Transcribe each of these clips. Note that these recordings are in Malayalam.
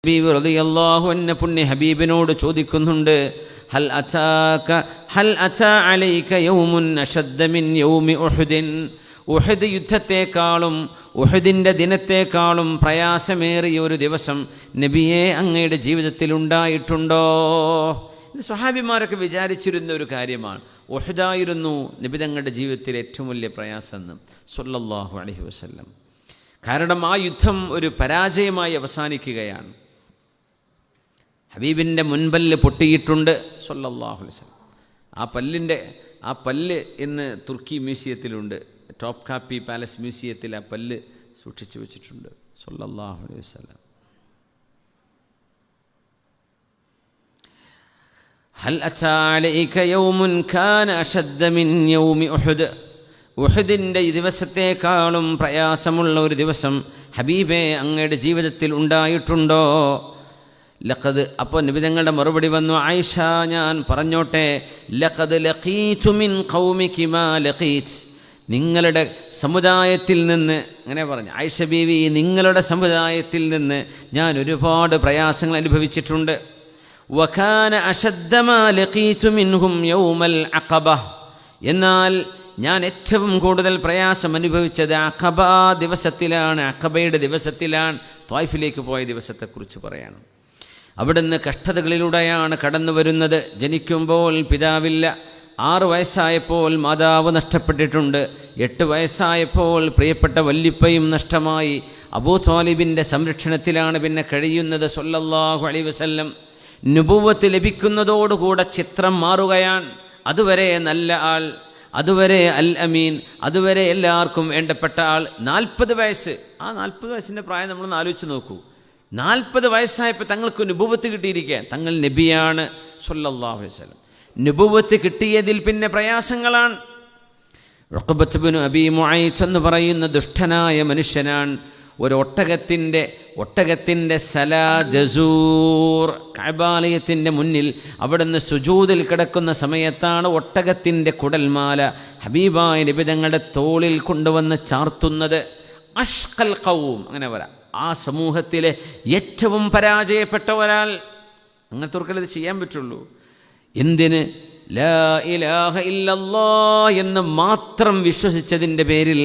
ഹബീബ് റളിയല്ലാഹു അൻഹു പുണ്യ ഹബീബിനോട് ചോദിക്കുന്നുണ്ട്, ഹൽ അതാ അലൈക യൗമുൻ അശദ്ദ മിൻ യൗമി ഉഹുദിൻ, ഉഹദ് യുദ്ധത്തെക്കാളും ഉഹദിൻ്റെ ദിനത്തെക്കാളും പ്രയാസമേറിയ ഒരു ദിവസം നബിയെ അങ്ങയുടെ ജീവിതത്തിൽ ഉണ്ടായിട്ടുണ്ടോ? ഇത് സ്വഹാബിമാരൊക്കെ വിചാരിച്ചിരുന്ന ഒരു കാര്യമാണ്. ഉഹദായിരുന്നു നബി തങ്ങളുടെ ജീവിതത്തിൽ ഏറ്റവും വലിയ പ്രയാസമെന്ന് സ്വല്ലല്ലാഹു അലൈഹി വസല്ലം. കാരണം ആ യുദ്ധം ഒരു പരാജയമായി അവസാനിക്കുകയാണ്. ഹബീബിൻ്റെ മുൻപല്ല് പൊട്ടിയിട്ടുണ്ട് സ്വല്ലല്ലാഹു അലൈഹി വസല്ലം. ആ പല്ല് ഇന്ന് തുർക്കി മ്യൂസിയത്തിലുണ്ട്. ടോപ്പ് കാപ്പി പാലസ് മ്യൂസിയത്തിൽ ആ പല്ല് സൂക്ഷിച്ചു വെച്ചിട്ടുണ്ട് സ്വല്ലല്ലാഹു അലൈഹി വസല്ലം. ഹൽ അതാ അലൈക യൗമുൻ കാന അശദ്ദ മിൻ യൗമി ഉഹദ്, ഉഹദിൻ്റെ ഈ ദിവസത്തെക്കാളും പ്രയാസമുള്ള ഒരു ദിവസം ഹബീബേ അങ്ങയുടെ ജീവിതത്തിൽ ഉണ്ടായിട്ടുണ്ടോ? ലഖദ്, അപ്പോൾ നബിതങ്ങളുടെ മറുപടി വന്നു, ആയിഷ ഞാൻ പറഞ്ഞോട്ടെ, ലഖദ് ലഖീതു മിൻ ഖൗമികി മാ ലഖീത്, നിങ്ങളുടെ സമുദായത്തിൽ നിന്ന്, അങ്ങനെ പറഞ്ഞു ആയിഷ ബീവി, നിങ്ങളുടെ സമുദായത്തിൽ നിന്ന് ഞാൻ ഒരുപാട് പ്രയാസങ്ങൾ അനുഭവിച്ചിട്ടുണ്ട്. വകാന അശദ്ദ മാ ലഖീതു മിൻഹും യൗമൽ അഖബ, എന്നാൽ ഞാൻ ഏറ്റവും കൂടുതൽ പ്രയാസം അനുഭവിച്ചത് അഖബ ദിവസത്തിലാണ്. അഖബയുടെ ദിവസത്തിലാണ്. ത്വായിഫിലേക്ക് പോയ ദിവസത്തെക്കുറിച്ച് പറയാണ്. അവിടുന്ന് കഷ്ടതകളിലൂടെയാണ് കടന്നു വരുന്നത്. ജനിക്കുമ്പോൾ പിതാവില്ല, 6 വയസ്സായപ്പോൾ മാതാവ് നഷ്ടപ്പെട്ടിട്ടുണ്ട്, 8 വയസ്സായപ്പോൾ പ്രിയപ്പെട്ട വല്ലിപ്പയും നഷ്ടമായി. അബൂ ത്വാലിബിൻ്റെ സംരക്ഷണത്തിലാണ് പിന്നെ കഴിയുന്നത് സ്വല്ലല്ലാഹു അലൈഹി വസല്ലം. നുബുവത്ത് ലഭിക്കുന്നതോടുകൂടെ ചിത്രം മാറുകയാണ്. അതുവരെ നല്ല ആൾ, അതുവരെ അൽ അമീൻ, അതുവരെ എല്ലാവർക്കും വേണ്ടപ്പെട്ട ആൾ. 40 വയസ്സ്, ആ 40 വയസ്സിൻ്റെ പ്രായം നമ്മളൊന്ന് ആലോചിച്ച് നോക്കൂ. 40 വയസ്സായപ്പോൾ തങ്ങൾക്ക് നുബുവത്ത് കിട്ടിയിരിക്കുകയാണ്. തങ്ങൾ നബിയാണ് സ്വല്ലല്ലാഹു അലൈഹി വസല്ലം. നുബുവത്ത് കിട്ടിയതിൽ പിന്നെ പ്രയാസങ്ങളാണ്. ഉഖബത്ത് ഇബ്നു അബീ മുഅയ്ത്ത് എന്ന് പറയുന്ന ദുഷ്ടനായ മനുഷ്യനാണ്. ഒരു ഒട്ടകത്തിൻ്റെ സലാ ജസൂർ, കഅബാലയത്തിൻ്റെ മുന്നിൽ അവിടുന്ന് സുജൂദിൽ കിടക്കുന്ന സമയത്താണ് ഒട്ടകത്തിൻ്റെ കുടൽമാല ഹബീബായ നബി തങ്ങളുടെ തോളിൽ കൊണ്ടുവന്ന് ചാർത്തുന്നത്. അഷ്ഖൽ ഖൗം, അങ്ങനെ പറയാം, ആ സമൂഹത്തിലെ ഏറ്റവും പരാജയപ്പെട്ട ഒരാൾ. അങ്ങനത്തോർക്കല്ലേ ഇത് ചെയ്യാൻ പറ്റുള്ളൂ. എന്തിന്? ലാ ഇലാഹ ഇല്ലല്ലാഹ് എന്ന് മാത്രം വിശ്വസിച്ചതിൻ്റെ പേരിൽ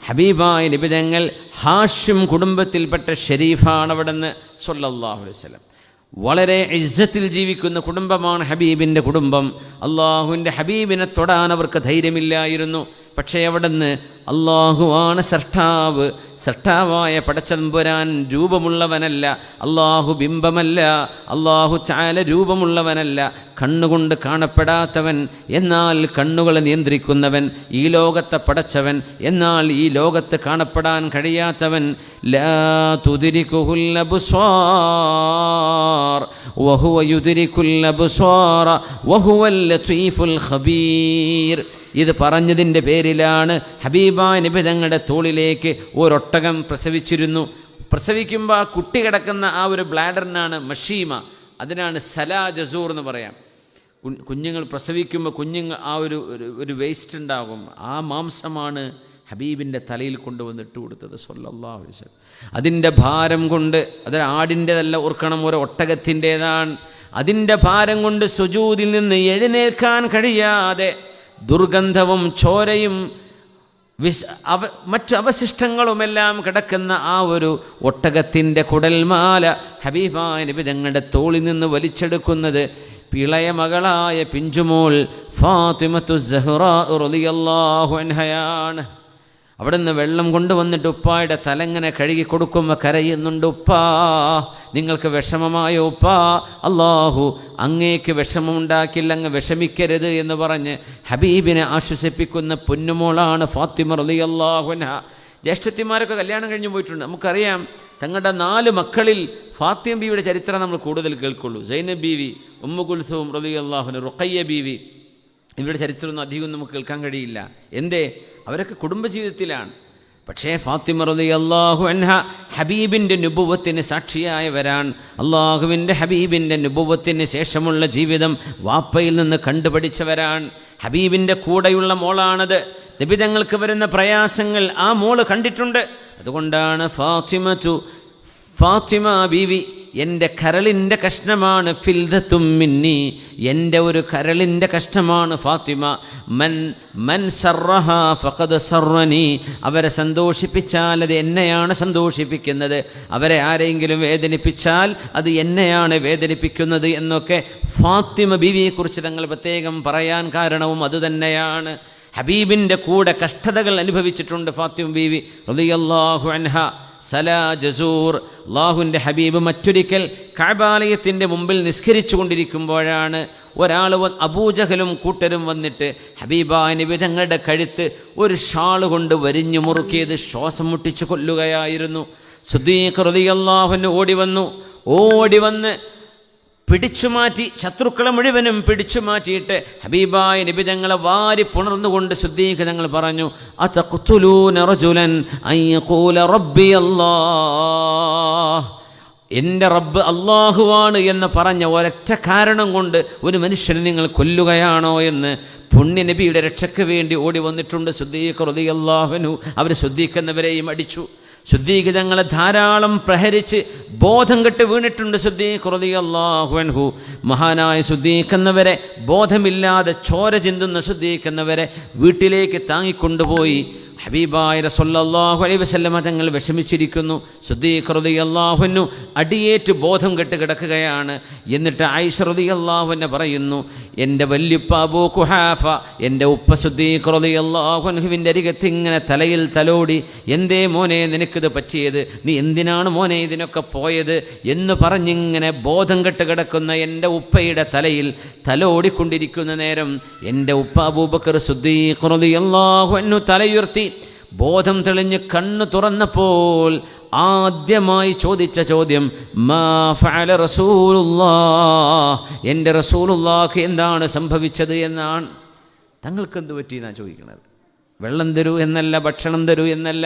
ഹബീബായ നബി തങ്ങൾ ഹാഷിം കുടുംബത്തിൽപ്പെട്ട ഷരീഫാണ് അവിടുന്ന് സ്വല്ലല്ലാഹു അലൈഹി വസല്ലം. വളരെ ഇസ്സത്തിൽ ജീവിക്കുന്ന കുടുംബമാണ് ഹബീബിൻ്റെ കുടുംബം. അള്ളാഹുവിൻ്റെ ഹബീബിനെ തൊടാൻ അവർക്ക് ധൈര്യമില്ലായിരുന്നു. പക്ഷേ അവിടുന്ന് അള്ളാഹുവാണ് സൃഷ്ടാവ്, സൃഷ്ടാവായ പടച്ചതമ്പുരാൻ രൂപമുള്ളവനല്ല, അള്ളാഹു ബിംബമല്ല, അള്ളാഹു ചാല രൂപമുള്ളവനല്ല, കണ്ണുകൊണ്ട് കാണപ്പെടാത്തവൻ, എന്നാൽ കണ്ണുകളെ നിയന്ത്രിക്കുന്നവൻ, ഈ ലോകത്തെ പടച്ചവൻ, എന്നാൽ ഈ ലോകത്ത് കാണപ്പെടാൻ കഴിയാത്തവൻ. ലാ തുദ്രികുഹുൽ അബ്സ്വാർ വഹുവ യുദ്രികുൽ അബ്സ്വാർ വഹുവൽ ലതീഫുൽ ഖബീർ. ഇത് പറഞ്ഞതിൻ്റെ പേരിലാണ് ഹബീബായ നബി തങ്ങളുടെ തോളിലേക്ക് ഒരൊട്ടകം പ്രസവിച്ചിരുന്നു. പ്രസവിക്കുമ്പോൾ ആ കുട്ടി കിടക്കുന്ന ആ ഒരു ബ്ലാഡറിനാണ് മഷീമ, അതിനാണ് സലാ ജസൂർ എന്ന് പറയാം. കുഞ്ഞുങ്ങൾ പ്രസവിക്കുമ്പോൾ ആ ഒരു വേസ്റ്റ് ഉണ്ടാകും. ആ മാംസമാണ് ഹബീബിൻ്റെ തലയിൽ കൊണ്ടുവന്നിട്ട് കൊടുത്തത് സ്വല്ലല്ലാഹു അലൈഹി വസല്ലം. അതിൻ്റെ ഭാരം കൊണ്ട്, അത് ആടിൻ്റെതല്ല, ഓർക്കണം, ഒരു ഒട്ടകത്തിൻ്റേതാണ്. അതിൻ്റെ ഭാരം കൊണ്ട് സുജൂദിൽ നിന്ന് എഴുന്നേൽക്കാൻ കഴിയാതെ ദുർഗന്ധവും ചോരയും മറ്റു അവശിഷ്ടങ്ങളുമെല്ലാം കിടക്കുന്ന ആ ഒരു ഒട്ടകത്തിൻ്റെ കുടൽമാല ഹബീബായ നബി തങ്ങളുടെ തോളിൽ നിന്ന് വലിച്ചെടുക്കുന്നത് ഇളയ മകളായ പിഞ്ചുമോൾ ഫാത്തിമത്തു സഹ്റാ റളിയല്ലാഹു അൻഹയാണ്. അവിടുന്ന് വെള്ളം കൊണ്ടുവന്നിട്ട് ഉപ്പായുടെ തലങ്ങനെ കഴുകി കൊടുക്കുമ്പോൾ കരയുന്നുണ്ട്, ഉപ്പാ നിങ്ങൾക്ക് വിഷമമായോ ഉപ്പാ, അള്ളാഹു അങ്ങേക്ക് വിഷമമുണ്ടാക്കില്ല, അങ്ങ് വിഷമിക്കരുത് എന്ന് പറഞ്ഞ് ഹബീബിനെ ആശ്വസിപ്പിക്കുന്ന പൊന്നുമോളാണ് ഫാത്തിമ റളിയല്ലാഹു അൻഹ. ജ്യേഷ്ഠത്തിമാരൊക്കെ കല്യാണം കഴിഞ്ഞ് പോയിട്ടുണ്ട്. നമുക്കറിയാം തങ്ങളുടെ 4 മക്കളിൽ ഫാത്തിമ ബീവിയുടെ ചരിത്രം നമ്മൾ കൂടുതൽ കേൾക്കുള്ളൂ. സൈനബ് ബീവി, ഉമ്മു കുൽസൂം റളിയല്ലാഹു അൻഹ, റുഖയ്യ ബീവി, ഇവരുടെ ചരിത്രമൊന്നും അധികം നമുക്ക് കേൾക്കാൻ കഴിയില്ല. എന്തേ? അവരൊക്കെ കുടുംബജീവിതത്തിലാണ്. പക്ഷേ ഫാത്തിമ റളിയല്ലാഹു അൻഹ ഹബീബിൻ്റെ നുബുവത്തിന് സാക്ഷിയായവരാണ്. അള്ളാഹുവിൻ്റെ ഹബീബിൻ്റെ നുബുവത്തിന് ശേഷമുള്ള ജീവിതം വാപ്പയിൽ നിന്ന് കണ്ടുപഠിച്ചവരാണ്. ഹബീബിൻ്റെ കൂടെയുള്ള മോളാണത്. നബി തങ്ങൾക്ക് വരുന്ന പ്രയാസങ്ങൾ ആ മോള് കണ്ടിട്ടുണ്ട്. അതുകൊണ്ടാണ് ഫാത്തിമ ബീവി എൻ്റെ കരളിൻ്റെ കഷ്ണമാണ്, ഫിൽദത്തും മിന്നി, എൻ്റെ ഒരു കരളിൻ്റെ കഷ്ണമാണ് ഫാത്തിമ. മൻ സറഹ ഫഖദ് സറനി, അവരെ സന്തോഷിപ്പിച്ചാൽ അത് എന്നെയാണ് സന്തോഷിപ്പിക്കുന്നത്, അവരെ ആരെങ്കിലും വേദനിപ്പിച്ചാൽ അത് എന്നെയാണ് വേദനിപ്പിക്കുന്നത് എന്നൊക്കെ ഫാത്തിമ ബീവിയെക്കുറിച്ച് തങ്ങൾ പ്രത്യേകം പറയാൻ കാരണവും അതുതന്നെയാണ്. ഹബീബിൻ്റെ കൂടെ കഷ്ടതകൾ അനുഭവിച്ചിട്ടുണ്ട് ഫാത്തിമ ബീവി റളിയല്ലാഹു അൻഹ. സലാ ജസൂർ, അല്ലാഹുവിൻ്റെ ഹബീബ് മറ്റൊരിക്കൽ കഅബാലയത്തിൻ്റെ മുമ്പിൽ നിസ്കരിച്ചു കൊണ്ടിരിക്കുമ്പോഴാണ് ഒരാൾ അബൂജഹലും കൂട്ടരും വന്നിട്ട് ഹബീബായ നബി തങ്ങളുടെ കഴുത്ത് ഒരു ഷാൾ കൊണ്ട് വരിഞ്ഞു മുറുക്കിയത് ശ്വാസം മുട്ടിച്ച് കൊല്ലുകയായിരുന്നു. സിദ്ദീഖ് റളിയല്ലാഹു അൻഹു ഓടി വന്ന് പിടിച്ചു മാറ്റി, ശത്രുക്കളെ മുഴുവനും പിടിച്ചു മാറ്റിയിട്ട് ഹബീബായ നബി തങ്ങളെ വാരി പുണർന്നുകൊണ്ട് സിദ്ദീഖ് തങ്ങൾ പറഞ്ഞു, അതഖ്തുലൂന റജുലൻ അൻ യഖൂല റബ്ബി അല്ലാഹ്, എൻ്റെ റബ്ബ് അള്ളാഹുവാണ് എന്ന് പറഞ്ഞ ഒരൊറ്റ കാരണം കൊണ്ട് ഒരു മനുഷ്യനെ നിങ്ങൾ കൊല്ലുകയാണോ എന്ന് പുണ്യ നബിയുടെ രക്ഷയ്ക്ക് വേണ്ടി ഓടി വന്നിട്ടുണ്ട് സിദ്ദീഖ് റളിയല്ലാഹു അൻഹു. അവർ സിദ്ദീഖ് എന്നവരെയും അടിച്ചു. സിദ്ദീഖ് തങ്ങളെ ധാരാളം പ്രഹരിച്ച് ബോധം കെട്ട് വീണിട്ടുണ്ട് സിദ്ദീഖ് റളിയല്ലാഹു അൻഹു. മഹാനായ സിദ്ദീഖ് എന്നവരെ, ബോധമില്ലാതെ ചോര ചിന്തുന്ന സിദ്ദീഖ് എന്നവരെ വീട്ടിലേക്ക് താങ്ങിക്കൊണ്ടുപോയി. ഹബീബായ റസൂലുള്ളാഹി അലൈഹി വസല്ലമ തങ്ങൾ വിഷമിച്ചിരിക്കുന്നു. സിദ്ദീഖ് റളിയല്ലാഹു അൻഹു അടിയേറ്റ് ബോധം കെട്ട് കിടക്കുകയാണ്. എന്നിട്ട് ആയിഷ റളിയല്ലാഹു അൻഹ പറയുന്നു, എൻ്റെ വല്യുപ്പ അബൂ ഖുഹാഫ, എൻ്റെ ഉപ്പ സിദ്ദീഖ് റളിയല്ലാഹു അൻഹുവിൻ്റെ അരികത്ത് ഇങ്ങനെ തലയിൽ തലോടി, എന്തേ മോനെ നിനക്കിത് പറ്റിയത്, നീ എന്തിനാണ് മോനെ ഇതിനൊക്കെ പോയത് എന്ന് പറഞ്ഞിങ്ങനെ ബോധം കെട്ട് കിടക്കുന്ന എൻ്റെ ഉപ്പയുടെ തലയിൽ തലോടിക്കൊണ്ടിരിക്കുന്ന നേരം എൻ്റെ ഉപ്പ അബൂബക്കർ സിദ്ദീഖ് റളിയല്ലാഹു അൻഹു തലയുയർത്തി ബോധം തെളിഞ്ഞ് കണ്ണ് തുറന്നപ്പോൾ ആദ്യമായി ചോദിച്ച ചോദ്യം, മാ ഫഅല റസൂലുള്ളാഹ്, എൻ്റെ റസൂലുള്ളാഹിക്ക് എന്താണ് സംഭവിച്ചത് എന്നാണ്. തങ്ങൾക്കെന്ത് പറ്റിയെന്നാണ് ചോദിക്കുന്നത്. വെള്ളം തരൂ എന്നല്ല, ഭക്ഷണം തരൂ എന്നല്ല,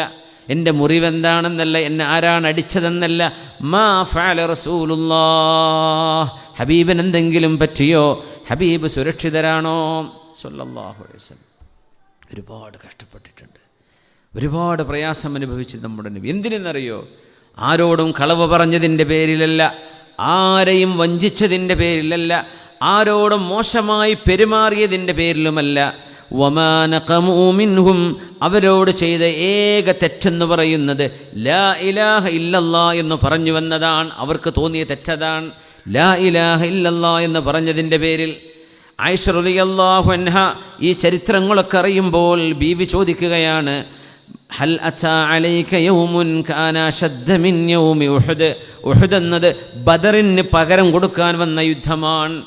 എൻ്റെ മുറിവെന്താണെന്നല്ല, എന്നെ ആരാണ് അടിച്ചതെന്നല്ല. മാ ഫഅല റസൂലുള്ളാഹ്, ഹബീബിന് എന്തെങ്കിലും പറ്റിയോ, ഹബീബ് സുരക്ഷിതരാണോ സ്വല്ലല്ലാഹു അലൈഹി വസല്ലം. ഒരുപാട് കഷ്ടപ്പെട്ടിട്ടുണ്ട്, ഒരുപാട് പ്രയാസം അനുഭവിച്ച് നമ്മുടെ നബി. എന്തിനെന്നറിയോ? ആരോടും കളവ് പറഞ്ഞതിൻ്റെ പേരിലല്ല, ആരെയും വഞ്ചിച്ചതിൻ്റെ പേരിലല്ല, ആരോടും മോശമായി പെരുമാറിയതിൻ്റെ പേരിലുമല്ല. വമാ നഖമൂ മിൻഹും, അവരോട് ചെയ്ത ഏക തെറ്റെന്ന് പറയുന്നത് ലാ ഇലാഹ ഇല്ലല്ലാഹ് എന്ന് പറഞ്ഞു വന്നതാണ്. അവർക്ക് തോന്നിയ തെറ്റതാണ്. ലാ ഇലാഹ ഇല്ലല്ലാഹ് എന്ന് പറഞ്ഞതിൻ്റെ പേരിൽ ആയിഷ റളിയല്ലാഹു അൻഹ ഈ ചരിത്രങ്ങളൊക്കെ അറിയുമ്പോൾ ബീവി ചോദിക്കുകയാണ്, ഹൽ അതാ അലൈക യൗമുൻ കാന അശദ്ദ മിൻ യൗമി ഉഹദ്. ഉഹദ് എന്നത് ബദറിന് പകരം കൊടുക്കാൻ വന്ന യുദ്ധമാണ്.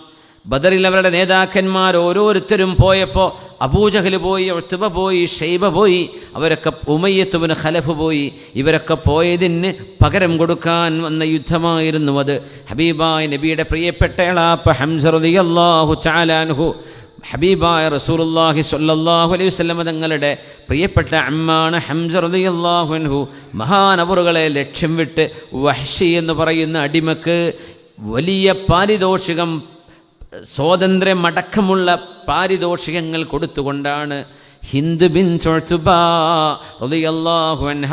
ബദറിൽ അവരുടെ നേതാക്കന്മാർ ഓരോരുത്തരും പോയപ്പോൾ അബൂജഹൽ പോയി, ഉത്ബ പോയി, ഷൈബ പോയി, അവരൊക്കെ ഉമയ്യത്ത് ഇബ്നു ഖലഫ് പോയി. ഇവരൊക്കെ പോയതിന് പകരം കൊടുക്കാൻ വന്ന യുദ്ധമായിരുന്നു അത്. ഹബീബായ നബിയുടെ പ്രിയപ്പെട്ട എളാപ്പ ഹംസ റളിയല്ലാഹു തആല അൻഹു, ഹബീബായ റസൂലുള്ളാഹി സ്വല്ലല്ലാഹു അലൈഹി വസല്ലം തങ്ങളുടെ പ്രിയപ്പെട്ട അമ്മാണ് ഹംസ റളിയല്ലാഹു അൻഹു. മഹാനവറുകളെ ലക്ഷ്യം വിട്ട് വഹ്ശി എന്ന് പറയുന്ന അടിമക്ക് വലിയ പാരിതോഷികം, സ്വാതന്ത്ര്യമടക്കമുള്ള പാരിതോഷികങ്ങൾ കൊടുത്തുകൊണ്ടാണ് ഹിന്ദ് ബിൻത് ഉത്ബ റളിയല്ലാഹു അൻഹ,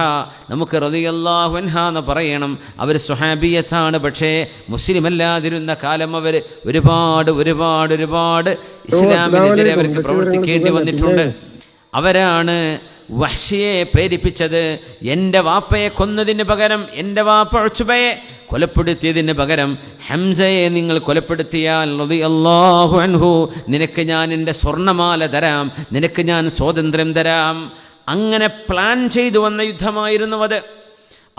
നമുക്ക് റളിയല്ലാഹു അൻഹ എന്ന് പറയണം. അവർ സ്വഹാബിയത്താണ്, പക്ഷേ മുസ്ലിമല്ലാതിരുന്ന കാലം അവർ ഒരുപാട് ഒരുപാട് ഒരുപാട് ഇസ്ലാമിനെതിരെ അവർക്ക് പ്രവർത്തിക്കേണ്ടി വന്നിട്ടുണ്ട്. അവരാണ് വഹ്ശിയെ പ്രേരിപ്പിച്ചത്. എൻ്റെ വാപ്പയെ കൊന്നതിന് പകരം, എൻ്റെ വാപ്പ ഉത്ബയെ കൊലപ്പെടുത്തിയതിന് പകരം ഹംസയെ നിങ്ങൾ കൊലപ്പെടുത്തിയാൽ റളിയല്ലാഹു അൻഹു നിനക്ക് ഞാൻ എൻ്റെ സ്വർണ്ണമാല തരാം, നിനക്ക് ഞാൻ സ്വാതന്ത്ര്യം തരാം. അങ്ങനെ പ്ലാൻ ചെയ്തു വന്ന യുദ്ധമായിരുന്നു അത്.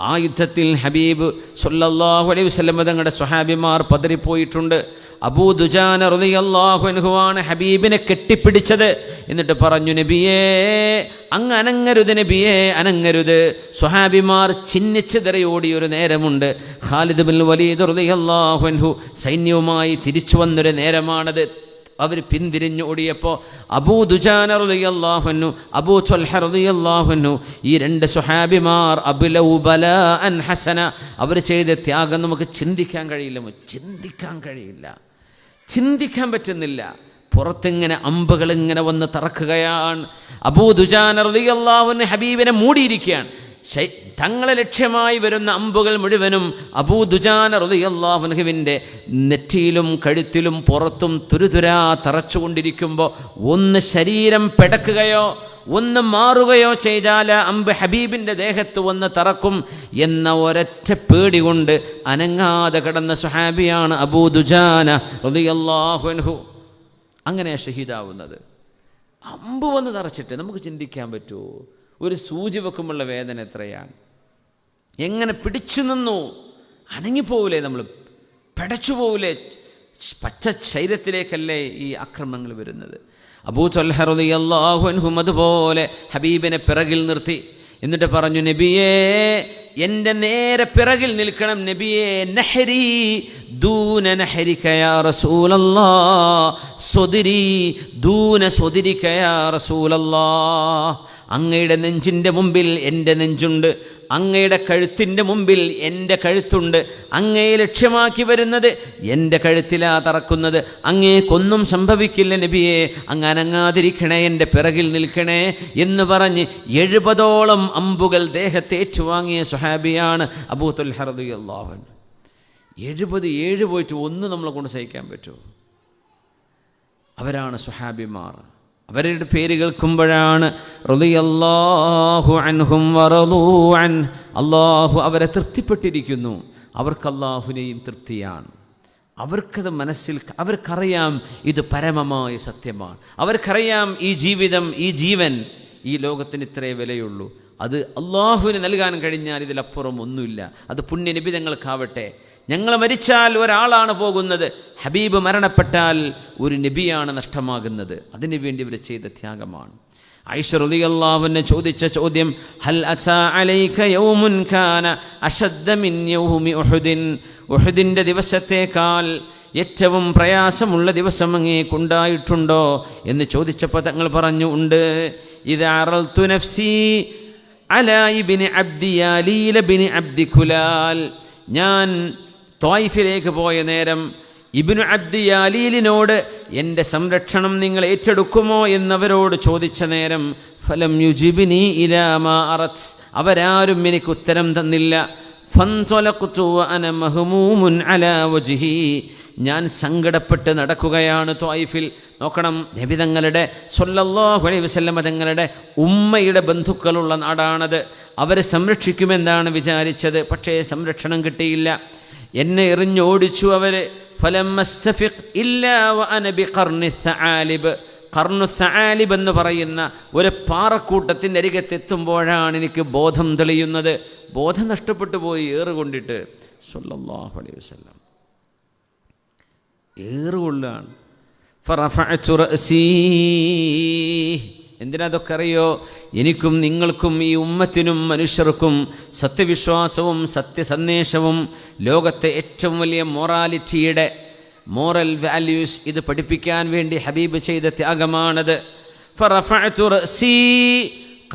ആ യുദ്ധത്തിൽ ഹബീബ് സ്വല്ലല്ലാഹു അലൈഹി വസല്ലം തങ്ങളുടെ സ്വഹാബിമാർ പതറിപ്പോയിട്ടുണ്ട്. അബൂ ദുജാന റളിയല്ലാഹു അൻഹുവാണ് ഹബീബിനെ കെട്ടിപ്പിടിച്ചത്. എന്നിട്ട് പറഞ്ഞു, നബിയേ അങ്ങ് അനങ്ങരുത്, നബിയേ അനങ്ങരുത്. സ്വഹാബിമാർ ചിന്നിച്ചെതറിയോടിയൊരു നേരമുണ്ട്. ഖാലിദ് ബിൻ വലീദ് റളിയല്ലാഹു അൻഹു സൈന്യവുമായി തിരിച്ചു വന്നൊരു നേരമാണത്. അവർ പിന്തിരിഞ്ഞ് ഓടിയപ്പോൾ അബൂ ദുജാന റളിയല്ലാഹു അൻഹു, അബൂ ത്വൽഹ റളിയല്ലാഹു അൻഹു, ഈ രണ്ട് സ്വഹാബിമാർ അബ്ലൗ ബലാഅൻ ഹസന, അവർ ചെയ്ത ത്യാഗം നമുക്ക് ചിന്തിക്കാൻ കഴിയില്ല, ചിന്തിക്കാൻ പറ്റുന്നില്ല. പുറത്തിങ്ങനെ അമ്പുകൾ ഇങ്ങനെ വന്ന് തറക്കുകയാണ്. അബൂ ദുജാന റളിയല്ലാഹു അൻഹു ഹബീബിനെ മൂടിയിരിക്കുകയാണ്. തങ്ങളെ ലക്ഷ്യമായി വരുന്ന അമ്പുകൾ മുഴുവനും അബൂ ദുജാന റളിയല്ലാഹു അൻഹുവിൻ്റെ നെറ്റിയിലും കഴുത്തിലും പുറത്തും തുരുതുരാ തറച്ചുകൊണ്ടിരിക്കുമ്പോൾ ഒന്ന് ശരീരം പെടക്കുകയോ ഒന്ന് മാറുകയോ ചെയ്താൽ അമ്പ് ഹബീബിൻ്റെ ദേഹത്ത് വന്ന് തറക്കും എന്ന ഒരൊറ്റ പേടി കൊണ്ട് അനങ്ങാതെ കിടന്ന സ്വഹാബിയാണ് അബൂ ദുജാന റളിയല്ലാഹു അൻഹു. അങ്ങനെ ഷഹീദാവുന്നത്. അമ്പ് വന്ന് തറച്ചിട്ട് നമുക്ക് ചിന്തിക്കാൻ പറ്റുമോ? ഒരു സൂചി വെക്കുമ്പോഴുള്ള വേദന എത്രയാണ്? എങ്ങനെ പിടിച്ചു നിന്നു? അനങ്ങിപ്പോവില്ലേ? നമ്മൾ പിടച്ചു പോവില്ലേ? പച്ച ശരീരത്തിലേക്കല്ലേ ഈ ആക്രമണങ്ങൾ വരുന്നത്? അബൂ ത്വൽഹ റളിയല്ലാഹു അൻഹു അതുപോലെ ഹബീബിനെ പിറകിൽ നിർത്തി. എന്നിട്ട് പറഞ്ഞു, നബിയേ എൻ്റെ നേരെ പിറകിൽ നിൽക്കണം നബിയേ. നഹരി ദൂന നഹരിക യാ റസൂലല്ലാഹ്, സ്വദിരി ദൂന സ്വദിരിക യാ റസൂലല്ലാഹ്. അങ്ങയുടെ നെഞ്ചിൻ്റെ മുമ്പിൽ എൻ്റെ നെഞ്ചുണ്ട്, അങ്ങയുടെ കഴുത്തിൻ്റെ മുമ്പിൽ എൻ്റെ കഴുത്തുണ്ട്. അങ്ങയെ ലക്ഷ്യമാക്കി വരുന്നത് എൻ്റെ കഴുത്തിലാ തറക്കുന്നത്. അങ്ങേക്കൊന്നും സംഭവിക്കില്ല നബിയെ, അങ്ങ് അനങ്ങാതിരിക്കണേ, എൻ്റെ പിറകിൽ നിൽക്കണേ എന്ന് പറഞ്ഞ് 70ഓളം അമ്പുകൾ ദേഹത്തെ ഏറ്റുവാങ്ങിയ സ്വഹാബിയാണ് അബൂ ത്വൽഹ റളിയല്ലാഹു അൻഹു. 77 പോയിട്ട് ഒന്ന് നമ്മളെ കൊണ്ട് സഹിക്കാൻ പറ്റുമോ? അവരാണ് സ്വഹാബിമാർ. അവരുടെ പേര് കേൾക്കുമ്പോഴാണ് റളിയല്ലാഹു അൻഹും വറളൂ അൻ, അള്ളാഹു അവരെ തൃപ്തിപ്പെട്ടിരിക്കുന്നു. അവർക്ക് അള്ളാഹുവിനെയും തൃപ്തിയാണ്. അവർക്കത് മനസ്സിൽ, അവർക്കറിയാം ഇത് പരമമായ സത്യമാണ്. അവർക്കറിയാം ഈ ജീവിതം, ഈ ജീവൻ ഈ ലോകത്തിന് ഇത്രേ വിലയുള്ളൂ. അത് അള്ളാഹുവിന് നൽകാൻ കഴിഞ്ഞാൽ ഇതിലപ്പുറം ഒന്നുമില്ല. അത് പുണ്യനിബിതങ്ങൾക്കാവട്ടെ. ഞങ്ങൾ മരിച്ചാൽ ഒരാളാണ് പോകുന്നത്, ഹബീബ് മരണപ്പെട്ടാൽ ഒരു നബിയാണ് നഷ്ടമാകുന്നത്. അതിനു വേണ്ടി ഇവർ ചെയ്ത ത്യാഗമാണ്. ആയിഷ റളിയല്ലാഹു അൻഹ ചോദിച്ച ചോദ്യം, ഹൽ അതാ അലൈക യൗമുൻ കാന അശദ്ദ മിൻ യൗമി ഉഹുദിൻ, ഉഹുദിൻ്റെ ദിവസത്തേക്കാൾ ഏറ്റവും പ്രയാസമുള്ള ദിവസം അങ്ങേക്കുണ്ടായിട്ടുണ്ടോ എന്ന് ചോദിച്ചപ്പോൾ തങ്ങൾ പറഞ്ഞു, ഉണ്ട്. ഇദാ അറൽതു നഫ്സി അലാ ഇബ്നി അബ്ദി യാലീൽ ഇബ്നി അബ്ദി കുലാൽ, ഞാൻ ത്വായിഫിലേക്ക് പോയ നേരം ഇബ്നു അബ്ദി യാലീലിനോട് എൻ്റെ സംരക്ഷണം നിങ്ങൾ ഏറ്റെടുക്കുമോ എന്നവരോട് ചോദിച്ച നേരം ഫലം യുജിബ്നി ഇലാ മാ അറത്, അവരാരും എനിക്ക് ഉത്തരം തന്നില്ല. ഫൻതലഖ്തു വഅന മഹ്മൂമുൻ അലാ വജ്ഹി, ഞാൻ സങ്കടപ്പെട്ട് നടക്കുകയാണ് ത്വായിഫിൽ. നോക്കണം, നബി തങ്ങളുടെ സ്വല്ലല്ലാഹു അലൈഹി വസല്ലം തങ്ങളുടെ ഉമ്മയുടെ ബന്ധുക്കളുള്ള നാടാണത്. അവരെ സംരക്ഷിക്കുമെന്നാണ് വിചാരിച്ചത്, പക്ഷേ സംരക്ഷണം കിട്ടിയില്ല. എന്നെ എറിഞ്ഞോടിച്ചു അവർ. ഫലമ്മസ്തഫിഖ് ഇല്ലാ വഅന ബിഖർനി സആലിബ്, ഖർനു സആലിബ് എന്ന് പറയുന്ന ഒരു പാറക്കൂട്ടത്തിൻ്റെ അരികത്തെത്തുമ്പോഴാണ് എനിക്ക് ബോധം തെളിയുന്നത്. ബോധം നഷ്ടപ്പെട്ടു പോയി ഏറുകൊണ്ടിട്ട്. സ്വല്ലല്ലാഹു അലൈഹി വസല്ലം ഏറുകൊള്ളാണ്. ഫറഫഅതു റഅസീ, എന്തിനതൊക്കെ അറിയോ? എനിക്കും നിങ്ങൾക്കും ഈ ഉമ്മത്തിനും മനുഷ്യർക്കും സത്യവിശ്വാസവും സത്യസന്ദേശവും ലോകത്തെ ഏറ്റവും വലിയ മൊറാലിറ്റിയുടെ മോറൽ വാല്യൂസ് ഇത് പഠിപ്പിക്കാൻ വേണ്ടി ഹബീബ് ചെയ്ത ത്യാഗമാണത്. ഫറഫഅതു റഅസീ,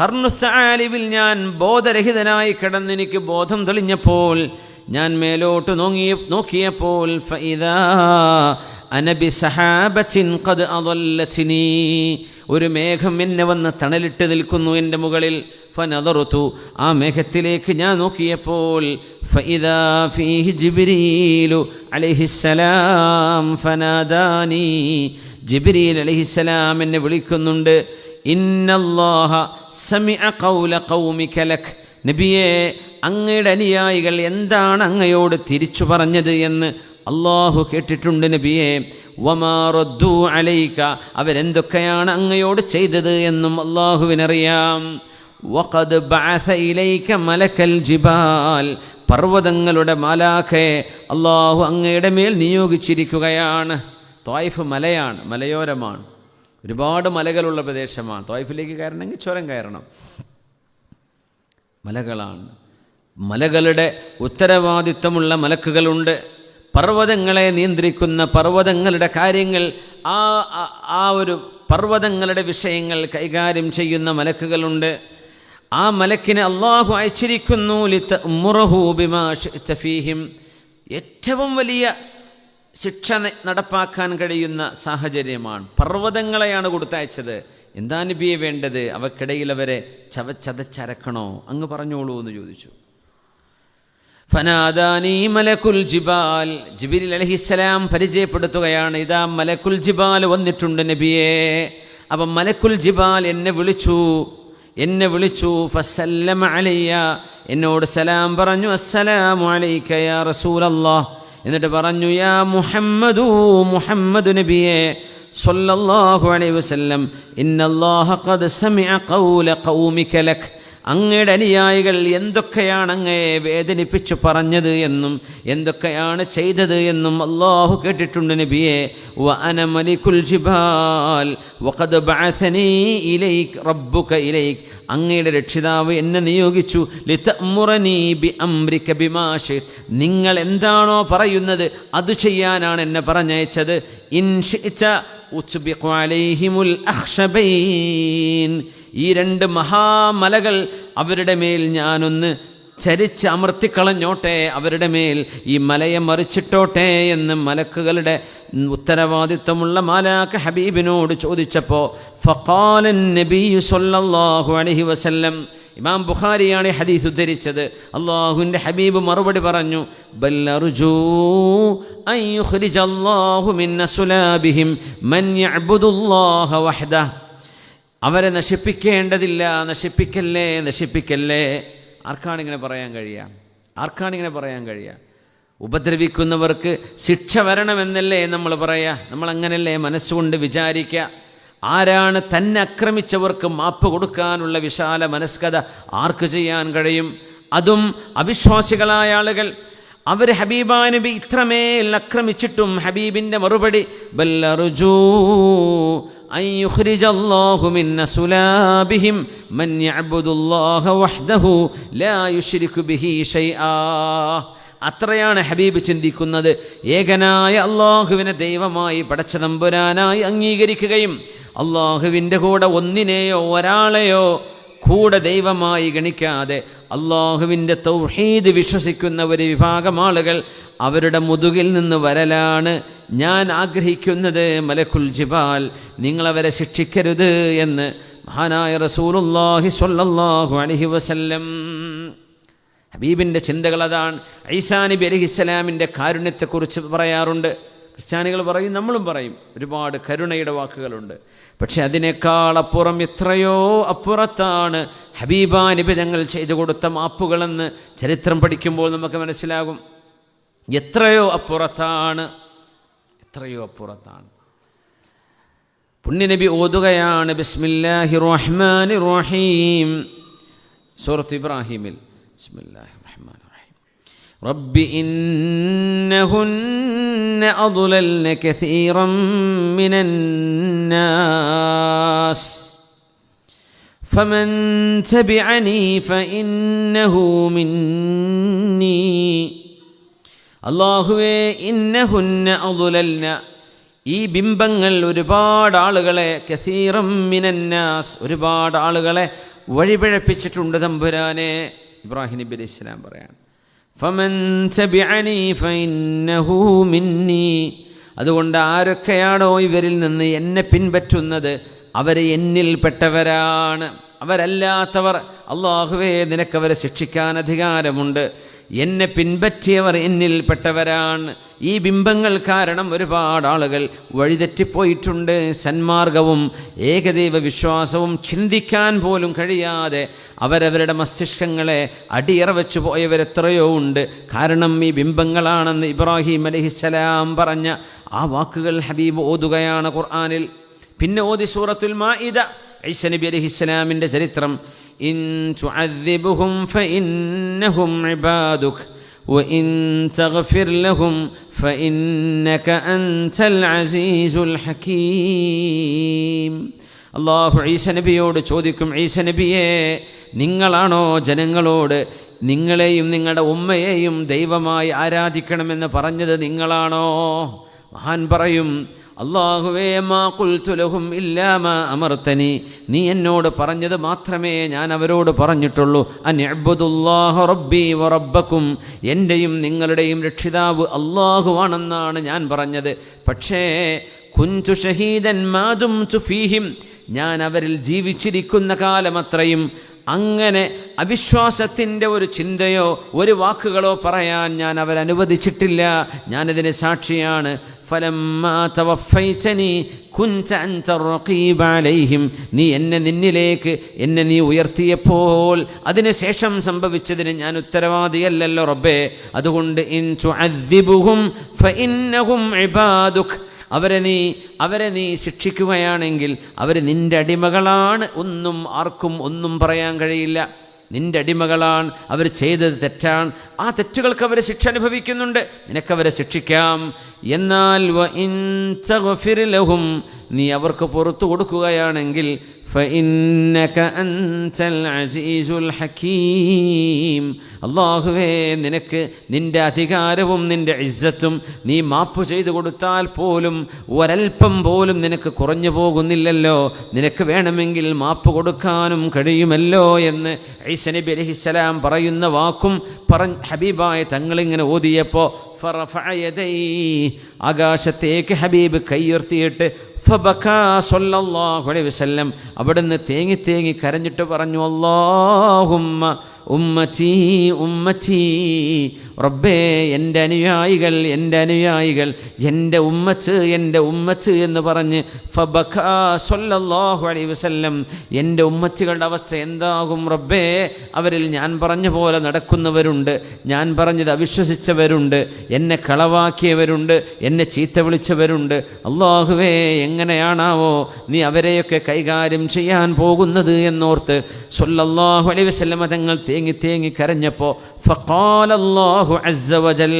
ഖർനു സആലിബിൽ ഞാൻ ബോധരഹിതനായി കിടന്ന് എനിക്ക് ബോധം തെളിഞ്ഞപ്പോൾ ഞാൻ മേലോട്ട് നോക്കിയപ്പോൾ ഫഇദാ അന ബിസഹാബത്തിൻ ഖദ് അദല്ലത്നി, ഒരു മേഘം എന്നെ വന്ന് തണലിട്ട് നിൽക്കുന്നു എൻ്റെ മുകളിൽ. ഫനദറതു, ആ മേഘത്തിലേക്ക് ഞാൻ നോക്കിയപ്പോൾ ഫഇദാ ഫീഹി ജിബ്രീലു അലൈഹിസ്സലാം ഫനാദാനി, ജിബ്രീൽ അലൈഹിസ്സലാം എന്നെ വിളിക്കുന്നുണ്ട്. ഇന്നല്ലാഹ സമിഅ ഖൗല ഖൗമിക ലക്, നബിയേ അങ്ങയുടെ അനുയായികൾ എന്താണ് അങ്ങയോട് തിരിച്ചു പറഞ്ഞത് എന്ന് അള്ളാഹു കേട്ടിട്ടുണ്ട് നബിയെ. വമാ റദ്ദു അലൈക, അവരെന്തൊക്കെയാണ് അങ്ങയോട് ചെയ്തത് എന്നും അള്ളാഹുവിനറിയാം. വഖദ് ബഅസ ഇലൈക മലക്കൽ ജിബാൽ, പർവ്വതങ്ങളുടെ മാലാഖയെ അള്ളാഹു അങ്ങയുടെ മേൽ നിയോഗിച്ചിരിക്കുകയാണ്. ത്വായിഫ് മലയാണ്, മലയോരമാണ്, ഒരുപാട് മലകളുള്ള പ്രദേശമാണ്. ത്വായിഫിലേക്ക് കയറണമെങ്കിൽ ചുരം കയറണം. മലകളാണ്. മലകളുടെ ഉത്തരവാദിത്വമുള്ള മലക്കുകളുണ്ട്. പർവ്വതങ്ങളെ നിയന്ത്രിക്കുന്ന, പർവ്വതങ്ങളുടെ കാര്യങ്ങൾ, ആ ഒരു പർവ്വതങ്ങളുടെ വിഷയങ്ങൾ കൈകാര്യം ചെയ്യുന്ന മലക്കുകളുണ്ട്. ആ മലക്കിനെ അള്ളാഹു അയച്ചിരിക്കുന്നു ലിതഅ്മുറഹു ബിമാ ശിഅ്ത ഫീഹിം, ഏറ്റവും വലിയ ശിക്ഷ നടപ്പാക്കാൻ കഴിയുന്ന സാഹചര്യമാണ്. പർവ്വതങ്ങളെയാണ് കൊടുത്തയച്ചത്. എന്താ നബിയെ വേണ്ടത്? അവക്കിടയിൽ അവരെ ചതച്ചരക്കണോ? അങ്ങ് പറഞ്ഞോളൂ എന്ന് ചോദിച്ചു. ഫനാദാനി മലക്കുൽ ജിബാൽ, ജിബ്രീൽ അലൈഹിസ്സലാം പരിചയപ്പെടുത്തുകയാണ്, ഇതാ മലക്കുൽ ജിബാൽ വന്നിട്ടുണ്ട് നബിയെ. അപ്പം മലക്കുൽ ജിബാൽ എന്നെ വിളിച്ചു. ഫസല്ലമ അലയ്യ, എന്നോട് സലാം പറഞ്ഞു. അസ്സലാമു അലൈക യാ റസൂലല്ലാഹ്. എന്നിട്ട് പറഞ്ഞു, യാ മുഹമ്മദ് നബിയെ സ്വല്ലല്ലാഹു അലൈഹി വസല്ലം, ഇന്നല്ലാഹ ഖദ് സമിഅ ഖൗല ഖൗമിക ലക്, അങ്ങയുടെ അനുയായികൾ എന്തൊക്കെയാണ് അങ്ങയെ വേദനിപ്പിച്ചു പറഞ്ഞത് എന്നും എന്തൊക്കെയാണ് ചെയ്തത് എന്നും അല്ലാഹു കേട്ടിട്ടുണ്ട് നബിയെ. വ അന മലികുൽ ജിബാൽ വഖദ് ബഅസനി ഇലൈക് റബ്ബുക ഇലൈക്, അങ്ങയുടെ രക്ഷിതാവ് എന്നെ നിയോഗിച്ചു. ലിതഅ്മുറനി ബിഅംരിക ബിമാ ശിഅ്ത, നിങ്ങൾ എന്താണോ പറയുന്നത് അത് ചെയ്യാനാണ് എന്നെ പറഞ്ഞയച്ചത്. ഇൻ ശിഅ്ത ഉത്ബിഖു അലൈഹിമുൽ അഖ്ശബൈൻ, ഈ രണ്ട് മഹാമലകൾ അവരുടെ മേൽ ഞാനൊന്ന് ചരിച്ച് അമർത്തിക്കളഞ്ഞോട്ടെ, അവരുടെ മേൽ ഈ മലയെ മറിച്ചിട്ടോട്ടെ എന്ന് മലക്കുകളുടെ ഉത്തരവാദിത്വമുള്ള മാലാക ഹബീബിനോട് ചോദിച്ചപ്പോൾ ഫഖാല നബിയു സ്വല്ലല്ലാഹു അലൈഹി വസല്ലം, ഇമാം ബുഖാരിയാണ് ഹദീസ് ഉദ്ധരിച്ചത്, അല്ലാഹുവിൻ്റെ ഹബീബ് മറുപടി പറഞ്ഞു, ബൽ അർജൂ അൻ യുഖ്രിജല്ലാഹു മിൻ അസ്ലാബിഹിം മൻ യഅ്ബുദുല്ലാഹ വഹ്ദഹ, അവരെ നശിപ്പിക്കേണ്ടതില്ല, നശിപ്പിക്കല്ലേ. ആർക്കാണിങ്ങനെ പറയാൻ കഴിയുക? ഉപദ്രവിക്കുന്നവർക്ക് ശിക്ഷ വരണമെന്നല്ലേ നമ്മൾ പറയാ? നമ്മളങ്ങനല്ലേ മനസ്സുകൊണ്ട് വിചാരിക്കുക? ആരാണ് തന്നെ ആക്രമിച്ചവർക്ക് മാപ്പ് കൊടുക്കാനുള്ള വിശാല മനസ്കത ആർക്ക് ചെയ്യാൻ കഴിയും? അതും അവിശ്വാസികളായ ആളുകൾ. അവർ ഹബീബാ നബി ഇത്രമേൽ ആക്രമിച്ചിട്ടും ഹബീബിൻ്റെ മറുപടി, ബൽ അർജൂ അൻ യുഖ്രിജല്ലാഹു മിൻ അസ്ലാബിഹിം മൻ യഅ്ബുദുല്ലാഹ വഹ്ദഹു ലാ യുശ്രികു ബിഹി ശൈആ. അത്രയാണ് ഹബീബ് ചിന്തിക്കുന്നത്. ഏകനായ അള്ളാഹുവിനെ ദൈവമായി പടച്ച തമ്പുരാനായി അംഗീകരിക്കുകയും അള്ളാഹുവിൻ്റെ കൂടെ ഒന്നിനെയോ ഒരാളെയോ കൂടെ ദൈവമായി ഗണിക്കാതെ അള്ളാഹുവിൻ്റെ തൗഹീദ് വിശ്വസിക്കുന്ന ഒരു വിഭാഗം ആളുകൾ, അവരുടെ മുതുകിൽ നിന്ന് വരലാണ് ഞാൻ ആഗ്രഹിക്കുന്നത്. മലക്കുൽ ജിബാൽ, നിങ്ങളവരെ ശിക്ഷിക്കരുത് എന്ന് മഹാനായ റസൂലുള്ളാഹി സ്വല്ലല്ലാഹു അലൈഹി വസല്ലം. ഹബീബിൻ്റെ ചിന്തകൾ അതാണ്. ഈസാ നബി അലൈഹിസ്സലാമിൻ്റെ കാരുണ്യത്തെക്കുറിച്ച് പറയാറുണ്ട്. ക്രിസ്ത്യാനികൾ പറയും, നമ്മളും പറയും, ഒരുപാട് കരുണയുടെ വാക്കുകളുണ്ട്. പക്ഷെ അതിനേക്കാൾ അപ്പുറം, എത്രയോ അപ്പുറത്താണ് ഹബീബാ നബി തങ്ങൾ ചെയ്തു കൊടുത്ത മാപ്പുകളെന്ന് ചരിത്രം പഠിക്കുമ്പോൾ നമുക്ക് മനസ്സിലാകും. എത്രയോ അപ്പുറത്താണ്. പുണ്യനബി ഓതുകയാണ്, ബിസ്മില്ലാഹിർ റഹ്മാനിർ റഹീം, സൂറത്ത് ഇബ്രാഹിമിൽ, ബിസ്മില്ലാഹിർ റഹ്മാനിർ റഹീം, റബ്ബി ഇന്നഹുന്ന അദ്ലൽന കസീറൻ മിനൻ നാസ് ഫമൻ തബിഅനി ഫഇന്നഹു മിന്നീ. അല്ലാഹുവേ, ഇന്നഹുന്ന അദ്ലൽന, ഈ ബിംബങ്ങൾ ഒരുപാട് ആളുകളെ, കസീറൻ മിനൻ നാസ്, ഒരുപാട് ആളുകളെ വഴിപിഴപ്പിച്ചിട്ടുണ്ട് തമ്പുരാനെ. ഇബ്രാഹിം നബി അലൈഹി സ്വലാം പറയാണ്, ഫമൻ തബിഅനി ഫഇന്നഹു മിന്നീ, അതുകൊണ്ട് ആരൊക്കെയാണോ ഇവരിൽ നിന്ന് എന്നെ പിൻപറ്റുന്നത് അവർ എന്നിൽപ്പെട്ടവരാണ്. അവരല്ലാത്തവർ, അല്ലാഹുവേ നിനക്കവരെ ശിക്ഷിക്കാൻ അധികാരമുണ്ട്. എന്നെ പിൻപറ്റിയവർ എന്നിൽപ്പെട്ടവരാണ്. ഈ ബിംബങ്ങൾ കാരണം ഒരുപാട് ആളുകൾ വഴിതെറ്റിപ്പോയിട്ടുണ്ട്. സന്മാർഗവും ഏകദൈവ വിശ്വാസവും ചിന്തിക്കാൻ പോലും കഴിയാതെ അവരവരുടെ മസ്തിഷ്കങ്ങളെ അടിയറ വെച്ചു പോയവരെത്രയോ ഉണ്ട്. കാരണം ഈ ബിംബങ്ങളാണെന്ന് ഇബ്രാഹിം അലൈഹിസ്സലാം പറഞ്ഞ ആ വാക്കുകൾ ഹബീബ് ഓതുകയാണ് ഖുർആനിൽ. പിന്നെ ഓതി സൂറത്തുൽ മാഇദ, ഈസാ നബി അലൈഹിസ്സലാമിൻ്റെ ചരിത്രം, ഇൻ തുഅദ്ദിബ്ഹും ഫഇന്നഹും ഇബാദുക വഇൻ തഗ്ഫിർ ലഹും ഫഇന്നക അൻതൽ അസീസുൽ ഹകീം. അല്ലാഹു ഈസാ നബിയോട് ചോദിക്കും, ഈസാ നബിയെ, നിങ്ങളാണോ ജനങ്ങളോട് നിങ്ങളെയും നിങ്ങളുടെ ഉമ്മയെയും ദൈവമായി ആരാധിക്കണമെന്ന് പറഞ്ഞത്? നിങ്ങളാണോ? മഹാൻ പറയും, അല്ലാഹുവേ, മാ ഖുൽതു ലഹും ഇല്ലാ മാ അമർതനി, നീ എന്നോട് പറഞ്ഞത് മാത്രമേ ഞാൻ അവരോട് പറഞ്ഞിട്ടുള്ളൂ. അൻ ഇഅ്ബുദുല്ലാഹ റബ്ബി വ റബ്ബക്കും, എൻ്റെയും നിങ്ങളുടെയും രക്ഷിതാവ് അല്ലാഹുവാണെന്നാണ് ഞാൻ പറഞ്ഞത്. പക്ഷേ കുൻതു ഷഹീദൻ മാ ദുംതു ഫീഹിം, ഞാൻ അവരിൽ ജീവിച്ചിരിക്കുന്ന കാലമത്രയും അങ്ങനെ അവിശ്വാസത്തിൻ്റെ ഒരു ചിന്തയോ ഒരു വാക്കുകളോ പറയാൻ ഞാൻ അവരനുവദിച്ചിട്ടില്ല. ഞാനിതിന് സാക്ഷിയാണ്. ഫലമ്മാ തവഫൈതനി കുൻത അൻത റഖീബ അലൈഹിം, നീ നിന്നിലേക്ക് എന്നെ നീ ഉയർത്തിയപ്പോൾ അതിനുശേഷം സംഭവിച്ചതിന് ഞാൻ ഉത്തരവാദിയല്ലല്ലോ റബ്ബേ. അതുകൊണ്ട് ഇൻ തുഅദ്ദിബുഹും ഫഇന്നഹും ഇബാദുക്, അവരെ നീ ശിക്ഷിക്കുകയാണെങ്കിൽ അവർ നിൻ്റെ അടിമകളാണ്. ആർക്കും ഒന്നും പറയാൻ കഴിയില്ല. നിൻ്റെ അടിമകളാണ്, അവർ ചെയ്തത് തെറ്റാണ്. ആ തെറ്റുകൾക്ക് അവർ ശിക്ഷ അനുഭവിക്കുന്നുണ്ട്. നിനക്കവരെ ശിക്ഷിക്കാം. എന്നാൽ വഇൻ തഗ്ഫിർ ലഹും, നീ അവർക്ക് പുറത്തു കൊടുക്കുകയാണെങ്കിൽ ഫഇന്നക അൻതൽ അസീസുൽ ഹകീം, അല്ലാഹുവേ നിനക്ക് നിൻ്റെ അധികാരവും നിൻ്റെ ഇസ്സത്തും നീ മാപ്പ് ചെയ്തു കൊടുത്താൽ പോലും ഒരൽപ്പം പോലും നിനക്ക് കുറഞ്ഞു പോകുന്നില്ലല്ലോ. നിനക്ക് വേണമെങ്കിൽ മാപ്പ് കൊടുക്കാനും കഴിയുമല്ലോ എന്ന് ഈസ നബി അലൈഹിസ്സലാം പറയുന്ന വാക്കും ഹബീബായ തങ്ങളിങ്ങനെ ഓതിയപ്പോൾ ആകാശത്തേക്ക് ഹബീബ് കൈയുയർത്തിയിട്ട് ഫബക്കാ സല്ലല്ലാഹു അലൈഹി വസല്ലം അവിടുന്ന് തേങ്ങി തേങ്ങി കരഞ്ഞിട്ട് പറഞ്ഞു, അല്ലാഹുമ്മ ഉമ്മത്തി ഉമ്മത്തി, റബ്ബേ എൻ്റെ അനുയായികൾ എൻ്റെ ഉമ്മത്ത് എന്ന് പറഞ്ഞ് ഫബക്കാ സല്ലല്ലാഹു അലൈഹി വസല്ലം, എൻ്റെ ഉമ്മത്തികളുടെ അവസ്ഥ എന്താകും റബ്ബേ? അവരിൽ ഞാൻ പറഞ്ഞ പോലെ നടക്കുന്നവരുണ്ട്, ഞാൻ പറഞ്ഞത് അവിശ്വസിച്ചവരുണ്ട്, എന്നെ കളവാക്കിയവരുണ്ട്, എന്നെ ചീത്ത വിളിച്ചവരുണ്ട്. അല്ലാഹുവേ എങ്ങനെയാണാവോ നീ അവരെയൊക്കെ കൈകാര്യം ചെയ്യാൻ പോകുന്നത് എന്നോർത്ത് സല്ലല്ലാഹു അലൈഹി വസല്ലം തങ്ങൾ തേങ്ങി തേങ്ങി കരഞ്ഞപ്പോൾ ഫഖാലല്ലാഹു അസ്സ വജൽ,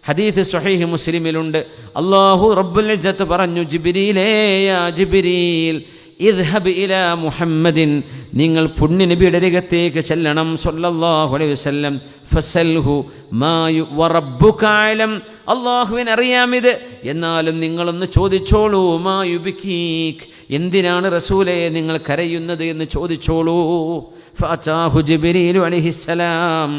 ഹദീസ് സ്വഹീഹ് മുസ്ലിമിലുണ്ട്, അല്ലാഹു റബ്ബുൽ ഇസ്സത്ത് പറഞ്ഞു, ജിബ്രീലേ യാ ജിബ്രീൽ ഇദ്ഹബ് ഇലാ മുഹമ്മദിൻ, നിങ്ങൾ പുണ്യ നബിയുടെ അരികത്തേക്ക് ചെല്ലണം സല്ലല്ലാഹു അലൈഹി വസല്ലം, ഫസൽഹു മാ വറബ്ബുക അലം, അല്ലാഹുവിന് അറിയാമിത്, എന്നാലും നിങ്ങളൊന്ന് ചോദിച്ചോളൂ, മാ യുബ്കീക്, എന്തിനാണ് റസൂലേ നിങ്ങൾ കരയുന്നത് എന്ന് ചോദിച്ചോളൂ. ഫഅതാഹു ജിബ്രീൽ അലൈഹിസ്സലാം,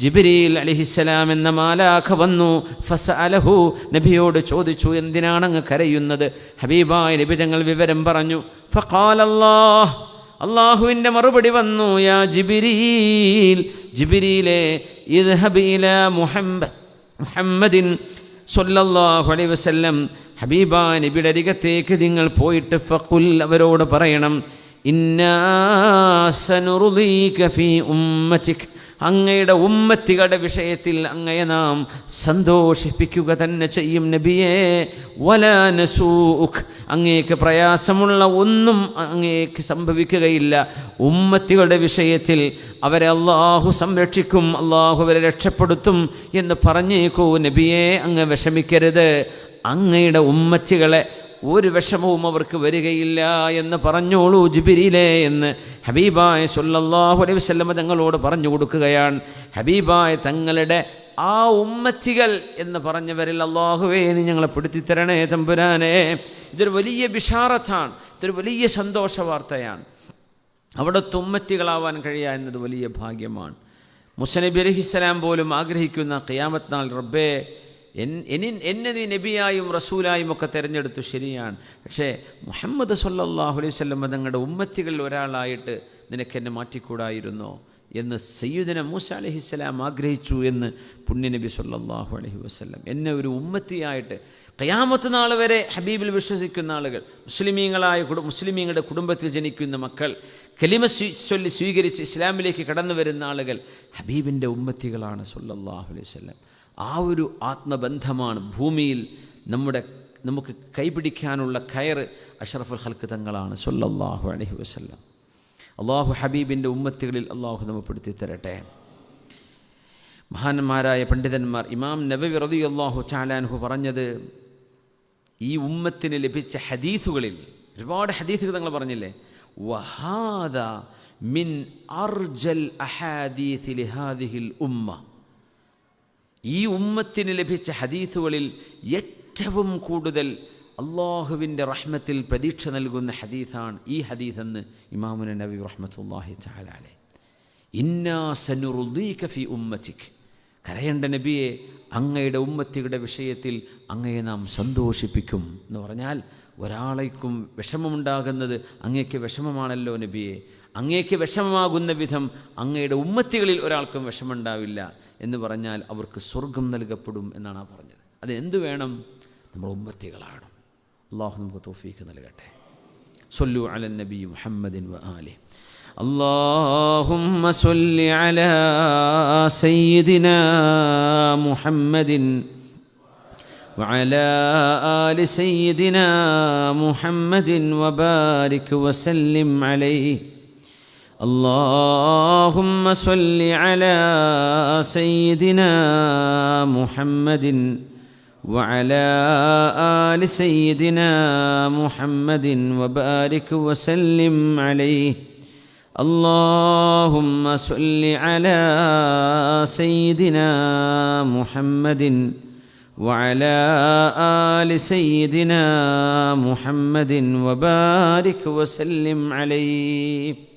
ജിബ്രീൽ അലൈഹിസ്സലാം എന്ന മാലാഖ വന്നു. ഫസഅലഹു, നബിയോട് ചോദിച്ചു, എന്തിനാണ് അങ്ങ് കരയുന്നത്? ഹബീബായ നബി തങ്ങൾ വിവരം പറഞ്ഞു. ഫഖാലല്ലാഹ്, അല്ലാഹുവിൻ്റെ മറുപടി വന്നു, യാ ജിബ്രീൽ, ജിബ്രീലേ ഇദ്ഹബ് ഇലാ മുഹമ്മദിൻ സല്ലല്ലാഹു അലൈഹി വസല്ലം, ഹബീബായ നബിയുടെ അരികത്തേക്ക് നിങ്ങൾ പോയിട്ട് ഫഖുൽ, അവരോട് പറയണം, ഇന്നാ സനുർദീക ഫീ ഉമ്മതിക്, അങ്ങയുടെ ഉമ്മത്തികളുടെ വിഷയത്തിൽ അങ്ങയെ നാം സന്തോഷിപ്പിക്കുക തന്നെ ചെയ്യും നബിയേ. വലാ നസൂഉക്, അങ്ങേക്ക് പ്രയാസമുള്ള ഒന്നും അങ്ങേക്ക് സംഭവിക്കുകയില്ല. ഉമ്മത്തികളുടെ വിഷയത്തിൽ അവരെ അള്ളാഹു സംരക്ഷിക്കും, അള്ളാഹു അവരെ രക്ഷപ്പെടുത്തും എന്ന് പറഞ്ഞേക്കൂ നബിയേ, അങ്ങ് വിഷമിക്കരുത്. അങ്ങയുടെ ഉമ്മത്തികളെ ഒരു വിഷമവും അവർക്ക് വരികയില്ല എന്ന് പറഞ്ഞോളൂ ജിബ്രീലേ എന്ന് ഹബീബായ സല്ലല്ലാഹു അലൈഹി വസല്ലം തങ്ങളോട് പറഞ്ഞു കൊടുക്കുകയാണ്. ഹബീബായ തങ്ങളുടെ ആ ഉമ്മത്തികൾ എന്ന് പറഞ്ഞവരിൽ അല്ലാഹുവേ നീ ഞങ്ങളെ പെടുത്തിത്തരണേ തമ്പുരാനെ. ഇതൊരു വലിയ ബിഷാറത്താണ്, ഇതൊരു വലിയ സന്തോഷ വാർത്തയാണ്. അവിടുത്തെ ഉമ്മത്തികളാവാൻ കഴിയുക എന്നത് വലിയ ഭാഗ്യമാണ്. മൂസ നബി അലൈഹിസ്സലാം പോലും ആഗ്രഹിക്കുന്ന ഖിയാമത്ത് നാൾ, റബ്ബേ എന്നെ നീ നബിയായും റസൂലായും ഒക്കെ തിരഞ്ഞെടുത്തു, ശരിയാണ്, പക്ഷേ മുഹമ്മദ് സല്ലല്ലാഹു അലൈഹി വസല്ലം തങ്ങളുടെ ഉമ്മത്തികളിൽ ഒരാളായിട്ട് നിനക്കെന്നെ മാറ്റിക്കൂടായിരുന്നോ എന്ന് സയ്യിദുന മൂസ അലൈഹിസ്സലാം ആഗ്രഹിച്ചു എന്ന് പുണ്യനബി സല്ലല്ലാഹു അലൈഹി വസല്ലം. എന്നെ ഒരു ഉമ്മത്തിയായിട്ട് ഖിയാമത്ത് നാൾ വരെ ഹബീബിൽ വിശ്വസിക്കുന്ന ആളുകൾ, മുസ്ലിമീങ്ങളുടെ കുടുംബത്തിൽ ജനിക്കുന്ന മക്കൾ, കലിമ ചൊല്ലി സ്വീകരിച്ച് ഇസ്ലാമിലേക്ക് കടന്നു വരുന്ന ആളുകൾ ഹബീബിൻ്റെ ഉമ്മത്തികളാണ് സല്ലല്ലാഹു അലൈഹി വസല്ലം. ആ ഒരു ആത്മബന്ധമാണ് ഭൂമിയിൽ നമുക്ക് കൈപിടിക്കാനുള്ള കയറ് അഷ്റഫുൽ ഖൽഖ് തങ്ങളാണ് സല്ലല്ലാഹു അലൈഹി വസല്ലം. അള്ളാഹു ഹബീബിൻ്റെ ഉമ്മത്തികളിൽ അള്ളാഹു നമ്മെ പെടുത്തി തരട്ടെ. മഹാന്മാരായ പണ്ഡിതന്മാർ ഇമാം നബവി റളിയല്ലാഹു തആല അൻഹു പറഞ്ഞത്, ഈ ഉമ്മത്തിന് ലഭിച്ച ഹദീസുകളിൽ ഒരുപാട് ഹദീസുകൾ തങ്ങൾ പറഞ്ഞില്ലേ, വഹാദാ മിൻ അർജൽ അഹാദീസ് ലിഹാദിഹിൽ ഉമ്മ, ഈ ഉമ്മത്തിന് ലഭിച്ച ഹദീസുകളിൽ ഏറ്റവും കൂടുതൽ അള്ളാഹുവിൻ്റെ റഹ്മത്തിൽ പ്രതീക്ഷ നൽകുന്ന ഹദീസാണ് ഈ ഹദീസെന്ന് ഇമാമുന നബി റഹ്മത്തുള്ളാഹി തആല അലൈഹി. ഇന്നാ സനുർദീക ഫീ ഉമ്മതിക്, കരയേണ്ട നബിയെ അങ്ങയുടെ ഉമ്മത്തിയുടെ വിഷയത്തിൽ അങ്ങയെ നാം സന്തോഷിപ്പിക്കും എന്ന് പറഞ്ഞാൽ ഒരാളേക്കും വിഷമമുണ്ടാകുന്നത് അങ്ങേക്ക് വിഷമമാണല്ലോ നബിയെ, അങ്ങേക്ക് വിഷമമാകുന്ന വിധം അങ്ങയുടെ ഉമ്മത്തികളിൽ ഒരാൾക്കും വിഷമമുണ്ടാവില്ല എന്ന് പറഞ്ഞാൽ അവർക്ക് സ്വർഗം നൽകപ്പെടും എന്നാണ് ആ പറഞ്ഞത്. അതിനെന്ത് വേണം? നമ്മൾ ഉമ്മത്തികളാണ്. അള്ളാഹു നമുക്ക് തൗഫീഖ് നൽകട്ടെ. സ്വല്ലു അലൻ നബി മുഹമ്മദിൻ വ ആലിഹി. اللهم صل على سيدنا محمد وعلى آل سيدنا محمد وبارك وسلم عليه. اللهم صل على سيدنا محمد وعلى آل سيدنا محمد وبارك وسلم عليه. اللهم صل على سيدنا محمد وعلى آل سيدنا محمد وبارك وسلم عليه.